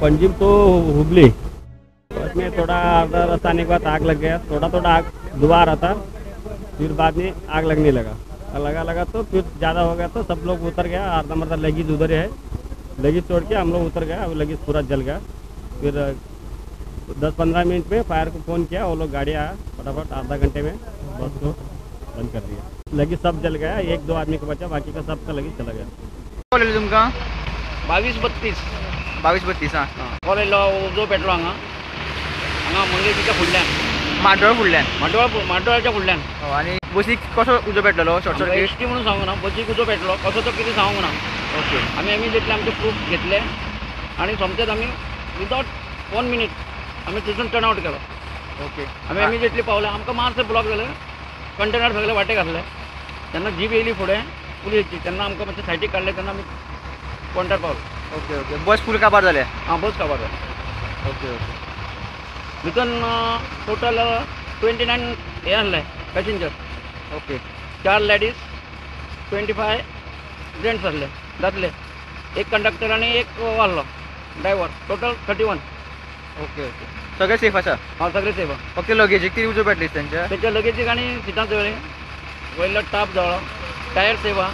पंजिम तो हुबली। बस में थोड़ा आधा रास्ता आने के बाद आग लग गया, थोड़ा आग धुआं रहा था, फिर बाद में आग लगने लगा तो फिर ज़्यादा हो गया तो सब लोग उतर गया। आधा मर्दा लगेज उधर है, लगेज छोड़ के हम लोग उतर गए। अब लगेज पूरा जल गया। फिर 10-15 मिनट में फायर को फ़ोन किया, वो लोग गाड़ी आया फटाफट, आधा घंटे में बस को बंद कर दिया। लगेज सब जल गया, 1-2 आदमी को बचा, बाकी का सबका लगेज चला गया। कॉलेज तुमका 22-32 हां कॉलेजला जो पेट्रोल हांगा मंगेशीच्या फुडल्यान माड्डोळ फुडल्यान माड्डोळाच्या फुडल्यान आणि बसीक कसो उजो पेटलेलो शॉर्ट सर्किट एसटी म्हणून सांगू ना, बसीक उजो पेटलो कसो तो कितें सांगू ना। ओके आमी इमिजिएटली आमचे प्रूफ घेतले आणि सोमतेच आमी विदाउट 1 मिनिट आमी थंयसून टर्न आउट केलो। ओके आमी इमिजिएटली पावले, आमकां मातशें ब्लॉक जालें, कंटेनर सगळे वाटे घातले। तेन्ना जीप येयली फुडें पुलिसची, तेन्ना आमकां मातशें सायडीक काडले, तेन्ना आमी पॉयंटार पावले। ओके ओके बस फूल काबार जाले हां बस काबार जाली। ओके ओके भितर टोटल 29 हे आसले पॅसेंजर, ओके 4 लेडीज 25 जेंट्स आसले दादले, एक कंडक्टर आणि एक वालो ड्रायव्हर, टोटल 31। ओके ओके सगळे सेफ आसा हां सगळे सेवा। फक्त लगेजीक ती उजो पेटली त्यांच्या त्याच्या लगेजीक आणि सिटां जळ्ळी, वयलो टाप जळ्ळो, टायर सेवा,